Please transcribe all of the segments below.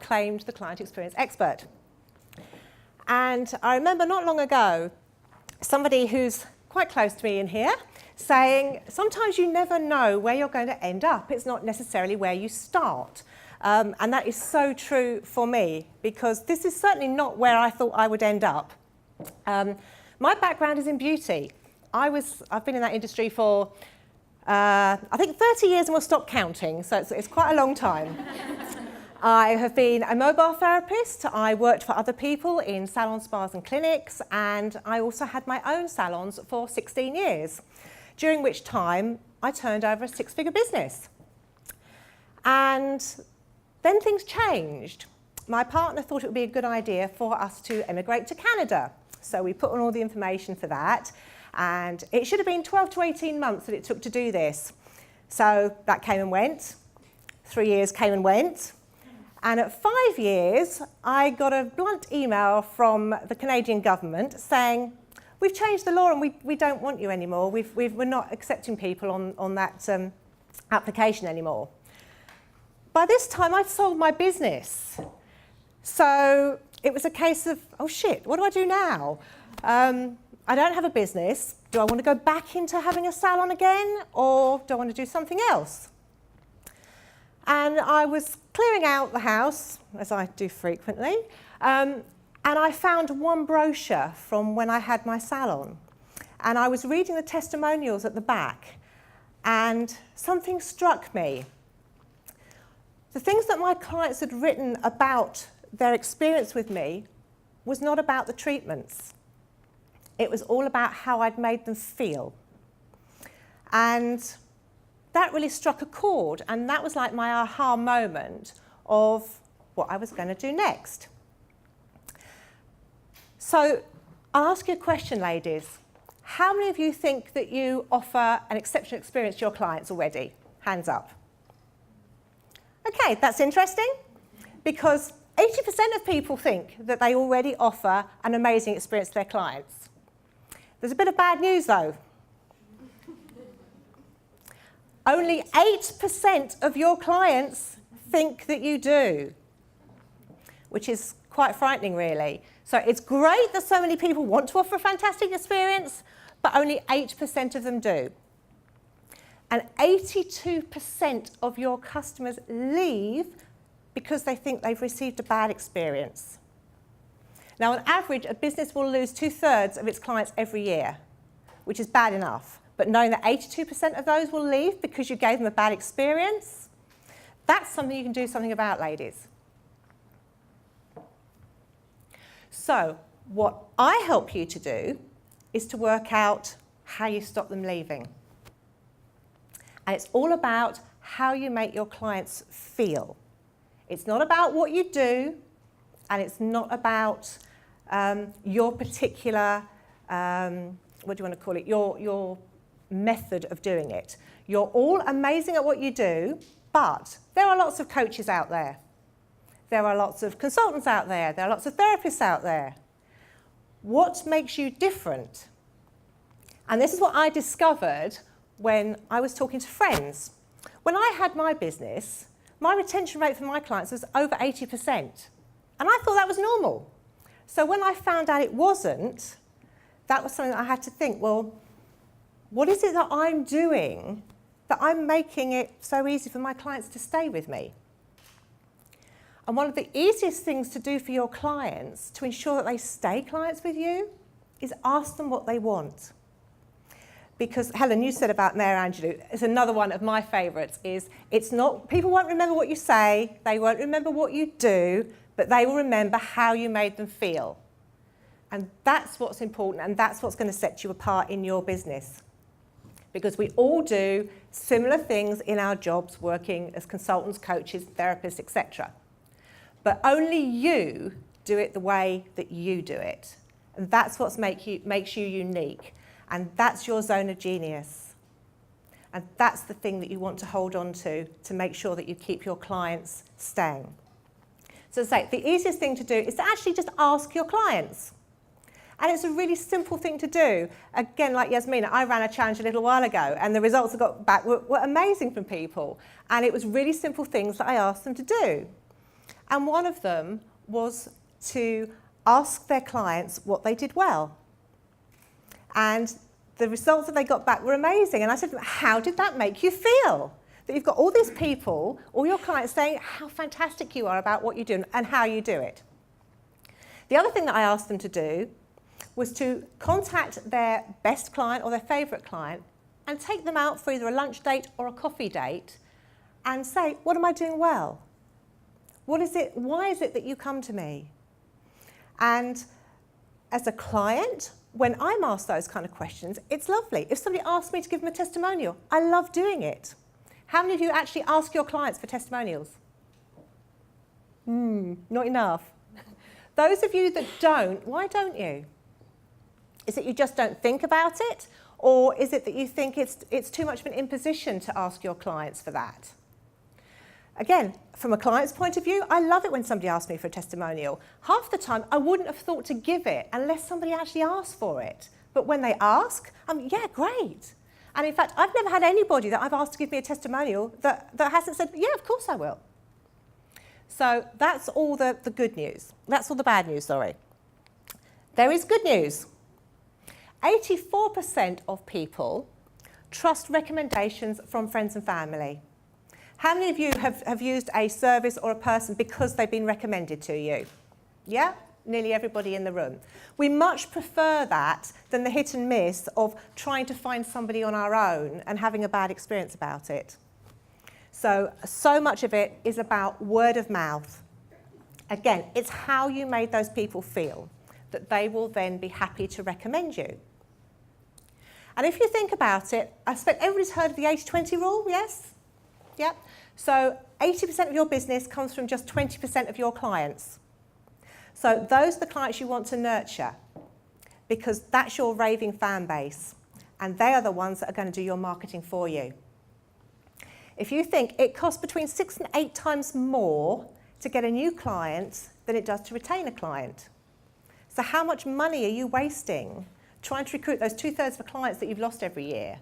self-proclaimed the client experience expert. And I remember not long ago, somebody who's quite close to me in here saying, sometimes you never know where you're going to end up. It's not necessarily where you start. And that is so true for me, because this is certainly not where I thought I would end up. My background is in beauty. I've been in that industry for, I think 30 years, and we'll stop counting, so it's quite a long time. I have been a mobile therapist. I worked for other people in salon, spas and clinics, and I also had my own salons for 16 years, during which time I turned over a six-figure business. And then things changed. My partner thought it would be a good idea for us to emigrate to Canada. So we put on all the information for that, and it should have been 12 to 18 months that it took to do this. So that came and went. 3 years came and went. And at 5 years, I got a blunt email from the Canadian government saying, we've changed the law and we don't want you anymore. We're not accepting people on that application anymore. By this time, I'd sold my business. So it was a case of, oh shit, what do I do now? I don't have a business. Do I want to go back into having a salon again, or do I want to do something else? And I was clearing out the house, as I do frequently, and I found one brochure from when I had my salon. And I was reading the testimonials at the back, and something struck me. The things that my clients had written about their experience with me was not about the treatments. It was all about how I'd made them feel. And that really struck a chord, and that was like my aha moment of what I was going to do next. So I'll ask you a question, ladies. How many of you think that you offer an exceptional experience to your clients already? Hands up. Okay, that's interesting, because 80% of people think that they already offer an amazing experience to their clients. There's a bit of bad news, though. Only 8% of your clients think that you do, which is quite frightening, really. So it's great that so many people want to offer a fantastic experience, but only 8% of them do. And 82% of your customers leave because they think they've received a bad experience. Now, on average, a business will lose 2/3 of its clients every year, which is bad enough. But knowing that 82% of those will leave because you gave them a bad experience, that's something you can do something about, ladies. So what I help you to do is to work out how you stop them leaving. And it's all about how you make your clients feel. It's not about what you do, and it's not about your particular, what do you want to call it, your method of doing it. You're all amazing at what you do, but there are lots of coaches out there. There are lots of consultants out there. There are lots of therapists out there. What makes you different? And this is what I discovered when I was talking to friends. When I had my business, my retention rate for my clients was over 80%. And I thought that was normal. So when I found out it wasn't, that was something that I had to think, well, what is it that I'm doing that I'm making it so easy for my clients to stay with me? And one of the easiest things to do for your clients to ensure that they stay clients with you is ask them what they want. Because, Helen, you said about Maya Angelou, it's another one of my favourites, is it's not, people won't remember what you say, they won't remember what you do, but they will remember how you made them feel. And that's what's important, and that's what's going to set you apart in your business. Because we all do similar things in our jobs, working as consultants, coaches, therapists, etc. But only you do it the way that you do it. And that's what makes you unique. And that's your zone of genius. And that's the thing that you want to hold on to make sure that you keep your clients staying. So as I say, the easiest thing to do is to actually just ask your clients. And it's a really simple thing to do. Again, like Yasmina, I ran a challenge a little while ago, and the results I got back were amazing from people. And it was really simple things that I asked them to do. And one of them was to ask their clients what they did well. And the results that they got back were amazing. And I said, how did that make you feel? That you've got all these people, all your clients saying how fantastic you are about what you do and how you do it. The other thing that I asked them to do was to contact their best client or their favourite client and take them out for either a lunch date or a coffee date and say, what am I doing well? What is it? Why is it that you come to me? And as a client, when I'm asked those kind of questions, it's lovely. If somebody asks me to give them a testimonial, I love doing it. How many of you actually ask your clients for testimonials? Not enough. Those of you that don't, why don't you? Is it you just don't think about it? Or is it that you think it's too much of an imposition to ask your clients for that? Again, from a client's point of view, I love it when somebody asks me for a testimonial. Half the time, I wouldn't have thought to give it unless somebody actually asked for it. But when they ask, yeah, great. And in fact, I've never had anybody that I've asked to give me a testimonial that hasn't said, yeah, of course I will. So that's all the good news. That's all the bad news, sorry. There is good news. 84% of people trust recommendations from friends and family. How many of you have used a service or a person because they've been recommended to you? Yeah? Nearly everybody in the room. We much prefer that than the hit and miss of trying to find somebody on our own and having a bad experience about it. So much of it is about word of mouth. Again, it's how you made those people feel that they will then be happy to recommend you. And if you think about it, I expect everybody's heard of the 80-20 rule, yes? Yeah. So 80% of your business comes from just 20% of your clients. So those are the clients you want to nurture because that's your raving fan base and they are the ones that are going to do your marketing for you. If you think it costs between 6 and 8 times more to get a new client than it does to retain a client. So how much money are you wasting trying to recruit those 2/3 of the clients that you've lost every year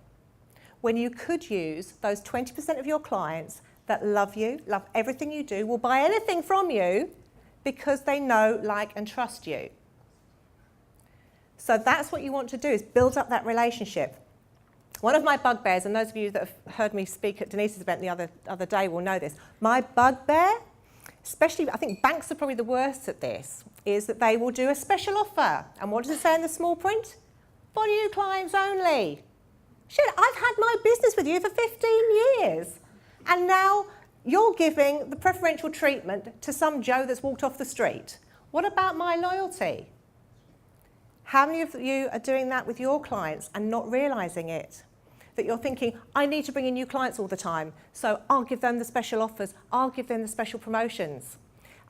when you could use those 20% of your clients that love you, love everything you do, will buy anything from you because they know, like, and trust you. So that's what you want to do, is build up that relationship. One of my bugbears, and those of you that have heard me speak at Denise's event the other day will know this, my bugbear, especially, I think banks are probably the worst at this, is that they will do a special offer. And what does it say in the small print? For new clients only. Shit, I've had my business with you for 15 years. And now you're giving the preferential treatment to some Joe that's walked off the street. What about my loyalty? How many of you are doing that with your clients and not realising it? That you're thinking, I need to bring in new clients all the time, so I'll give them the special offers, I'll give them the special promotions.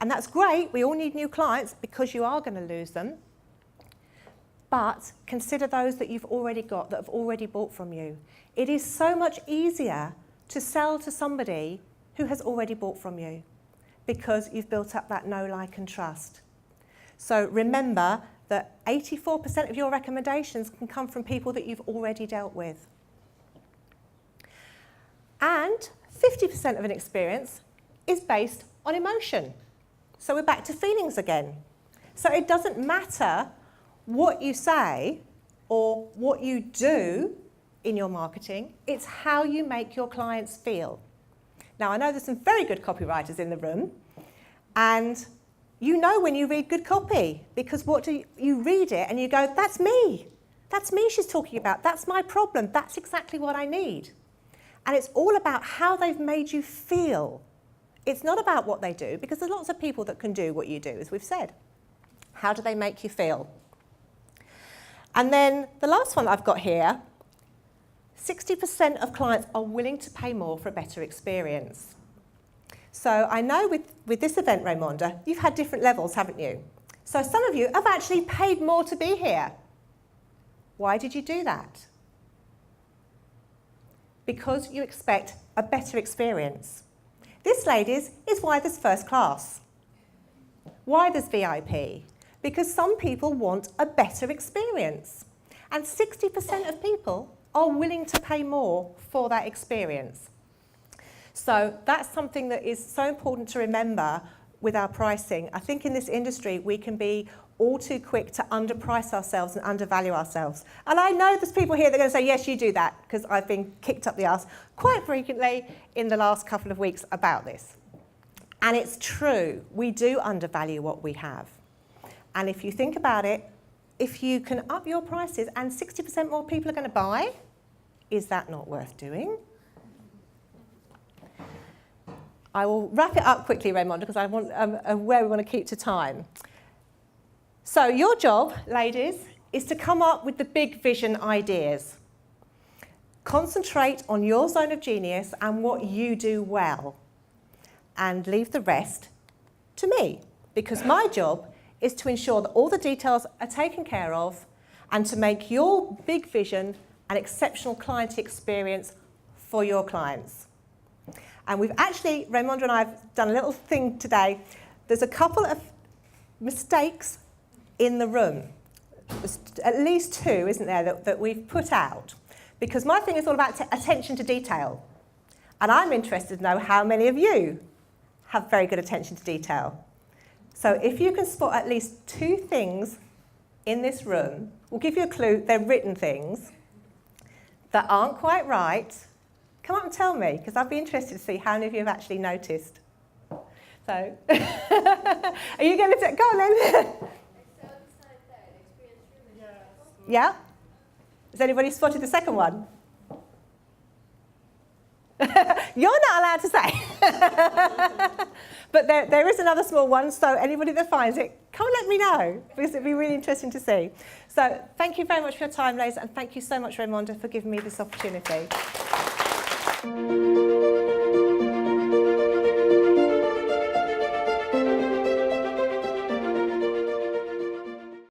And that's great, we all need new clients because you are going to lose them. But consider those that you've already got, that have already bought from you. It is so much easier to sell to somebody who has already bought from you because you've built up that know, like and trust. So remember that 84% of your recommendations can come from people that you've already dealt with. And 50% of an experience is based on emotion. So we're back to feelings again. So it doesn't matter what you say or what you do in your marketing, it's how you make your clients feel. Now, I know there's some very good copywriters in the room, and you know when you read good copy, because what do you read it and you go, that's me she's talking about, that's my problem, that's exactly what I need. And it's all about how they've made you feel. It's not about what they do, because there's lots of people that can do what you do, as we've said. How do they make you feel? And then the last one I've got here, 60% of clients are willing to pay more for a better experience. So I know with this event, Raymonda, you've had different levels, haven't you? So some of you have actually paid more to be here. Why did you do that? Because you expect a better experience. This, ladies, is why there's first class. Why there's VIP? Because some people want a better experience. And 60% of people are willing to pay more for that experience. So that's something that is so important to remember with our pricing. I think in this industry we can be all too quick to underprice ourselves and undervalue ourselves. And I know there's people here that are going to say, yes, you do that, because I've been kicked up the arse quite frequently in the last couple of weeks about this. And it's true, we do undervalue what we have. And if you think about it, if you can up your prices and 60% more people are going to buy, is that not worth doing? I will wrap it up quickly, Raymond, because I'm aware we want to keep to time. So your job, ladies, is to come up with the big vision ideas. Concentrate on your zone of genius and what you do well, and leave the rest to me, because my job is to ensure that all the details are taken care of and to make your big vision an exceptional client experience for your clients. And we've actually, Raymond and I have done a little thing today. There's a couple of mistakes in the room. There's at least two, isn't there, that we've put out. Because my thing is all about attention to detail. And I'm interested to know how many of you have very good attention to detail. So if you can spot at least two things in this room, we'll give you a clue, they're written things, that aren't quite right, come up and tell me, because I'd be interested to see how many of you have actually noticed. So, are you going to go on then? Yeah? Has anybody spotted the second one? You're not allowed to say. But there is another small one, so anybody that finds it, come and let me know, because it'd be really interesting to see. So thank you very much for your time, ladies, and thank you so much, Raymonda, for giving me this opportunity.